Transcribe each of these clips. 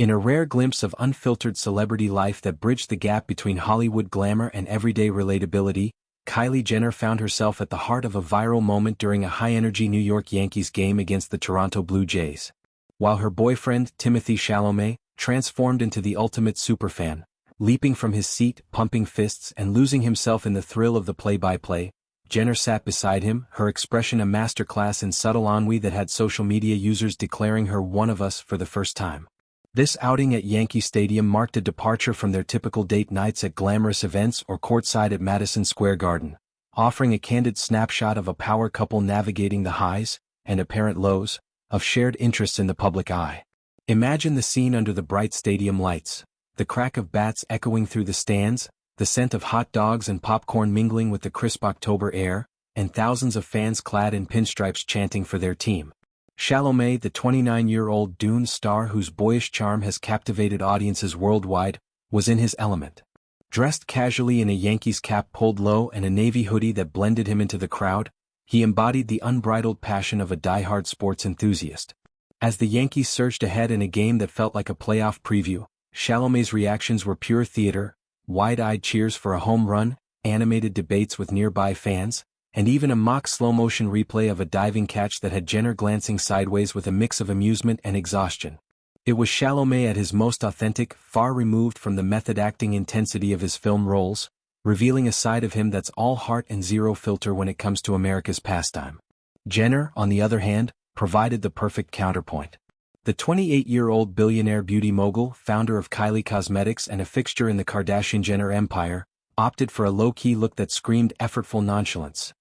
In a rare glimpse of unfiltered celebrity life that bridged the gap between Hollywood glamour and everyday relatability, Kylie Jenner found herself at the heart of a viral moment during a high-energy New York Yankees game against the Toronto Blue Jays. While her boyfriend, Timothée Chalamet, transformed into the ultimate superfan, leaping from his seat, pumping fists and losing himself in the thrill of the play-by-play, Jenner sat beside him, her expression a masterclass in subtle ennui that had social media users declaring her one of us for the first time. This outing at Yankee Stadium marked a departure from their typical date nights at glamorous events or courtside at Madison Square Garden, offering a candid snapshot of a power couple navigating the highs, and apparent lows, of shared interests in the public eye. Imagine the scene under the bright stadium lights, the crack of bats echoing through the stands, the scent of hot dogs and popcorn mingling with the crisp October air, and thousands of fans clad in pinstripes chanting for their team. Chalamet, the 29-year-old Dune star whose boyish charm has captivated audiences worldwide, was in his element. Dressed casually in a Yankees cap pulled low and a navy hoodie that blended him into the crowd, he embodied the unbridled passion of a die-hard sports enthusiast. As the Yankees surged ahead in a game that felt like a playoff preview, Chalamet's reactions were pure theater, wide-eyed cheers for a home run, animated debates with nearby fans, and even a mock slow-motion replay of a diving catch that had Jenner glancing sideways with a mix of amusement and exhaustion. It was Chalamet at his most authentic, far removed from the method-acting intensity of his film roles, revealing a side of him that's all heart and zero filter when it comes to America's pastime. Jenner, on the other hand, provided the perfect counterpoint. The 28-year-old billionaire beauty mogul, founder of Kylie Cosmetics and a fixture in the Kardashian-Jenner empire, opted for a low-key look that screamed effortful nonchalance.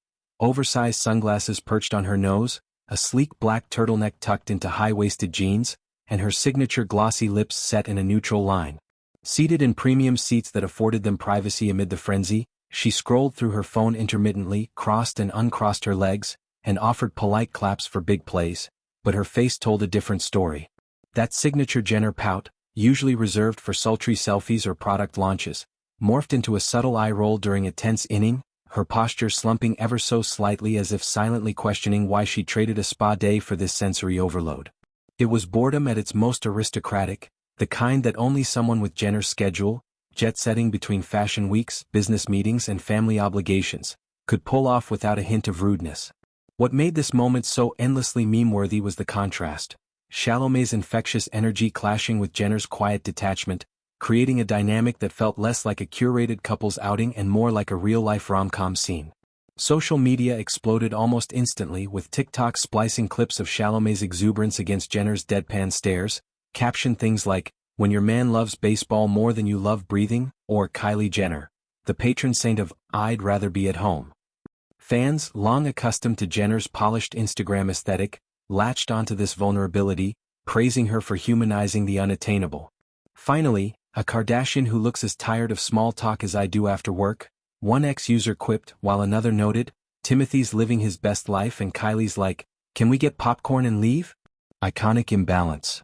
Oversized sunglasses perched on her nose, a sleek black turtleneck tucked into high-waisted jeans, and her signature glossy lips set in a neutral line. Seated in premium seats that afforded them privacy amid the frenzy, she scrolled through her phone intermittently, crossed and uncrossed her legs, and offered polite claps for big plays, but her face told a different story. That signature Jenner pout, usually reserved for sultry selfies or product launches, morphed into a subtle eye roll during a tense inning, her posture slumping ever so slightly as if silently questioning why she traded a spa day for this sensory overload. It was boredom at its most aristocratic, the kind that only someone with Jenner's schedule, jet-setting between fashion weeks, business meetings and family obligations, could pull off without a hint of rudeness. What made this moment so endlessly meme-worthy was the contrast. Chalamet's infectious energy clashing with Jenner's quiet detachment, creating a dynamic that felt less like a curated couple's outing and more like a real-life rom-com scene. Social media exploded almost instantly with TikTok splicing clips of Chalamet's exuberance against Jenner's deadpan stares, captioned things like, "When your man loves baseball more than you love breathing," or Kylie Jenner, the patron saint of "I'd rather be at home." Fans, long accustomed to Jenner's polished Instagram aesthetic, latched onto this vulnerability, praising her for humanizing the unattainable. Finally, "A Kardashian who looks as tired of small talk as I do after work," one ex-user quipped, while another noted, "Timothy's living his best life and Kylie's like, can we get popcorn and leave?" Iconic imbalance.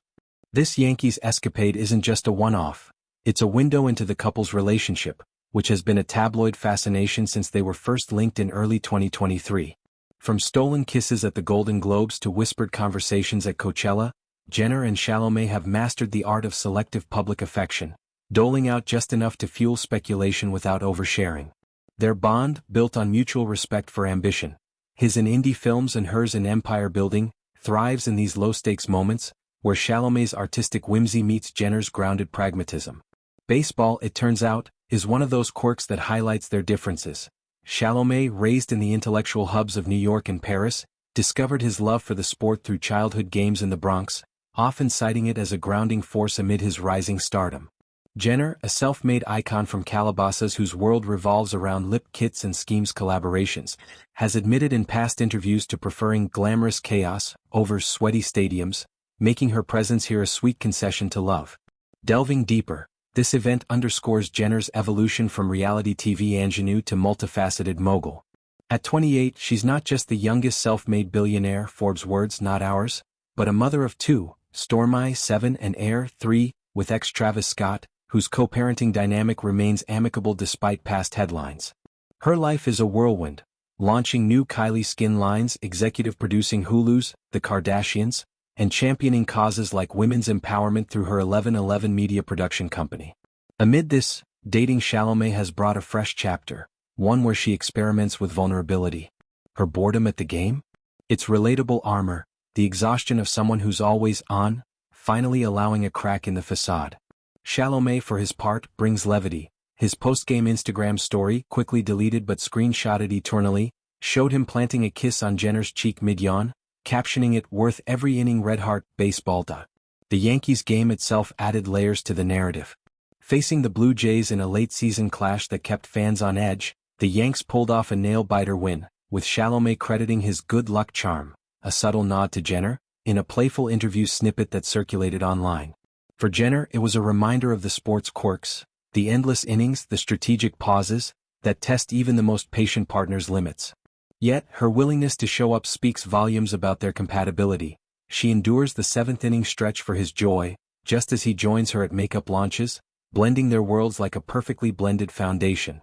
This Yankees escapade isn't just a one-off, it's a window into the couple's relationship, which has been a tabloid fascination since they were first linked in early 2023. From stolen kisses at the Golden Globes to whispered conversations at Coachella, Jenner and Chalamet have mastered the art of selective public affection, doling out just enough to fuel speculation without oversharing. Their bond, built on mutual respect for ambition, his in indie films and hers in empire building, thrives in these low-stakes moments, where Chalamet's artistic whimsy meets Jenner's grounded pragmatism. Baseball, it turns out, is one of those quirks that highlights their differences. Chalamet, raised in the intellectual hubs of New York and Paris, discovered his love for the sport through childhood games in the Bronx, often citing it as a grounding force amid his rising stardom. Jenner, a self-made icon from Calabasas whose world revolves around lip kits and schemes collaborations, has admitted in past interviews to preferring glamorous chaos over sweaty stadiums, making her presence here a sweet concession to love. Delving deeper, this event underscores Jenner's evolution from reality TV ingenue to multifaceted mogul. At 28, she's not just the youngest self-made billionaire, Forbes' words not ours, but a mother of two, Stormi, 7 and heir, 3, with ex-Travis Scott, whose co-parenting dynamic remains amicable despite past headlines. Her life is a whirlwind, launching new Kylie skin lines, executive producing Hulu's The Kardashians, and championing causes like women's empowerment through her 1111 media production company. Amid this, dating Chalamet has brought a fresh chapter, one where she experiments with vulnerability. Her boredom at the game? It's relatable armor, the exhaustion of someone who's always on, finally allowing a crack in the facade. Chalamet, for his part, brings levity. His post-game Instagram story, quickly deleted but screenshotted eternally, showed him planting a kiss on Jenner's cheek mid-yawn, captioning it "worth every inning Red Heart baseball." The Yankees game itself added layers to the narrative. Facing the Blue Jays in a late-season clash that kept fans on edge, the Yanks pulled off a nail-biter win, with Chalamet crediting his good luck charm, a subtle nod to Jenner, in a playful interview snippet that circulated online. For Jenner, it was a reminder of the sport's quirks, the endless innings, the strategic pauses, that test even the most patient partner's limits. Yet, her willingness to show up speaks volumes about their compatibility. She endures the seventh-inning stretch for his joy, just as he joins her at makeup launches, blending their worlds like a perfectly blended foundation.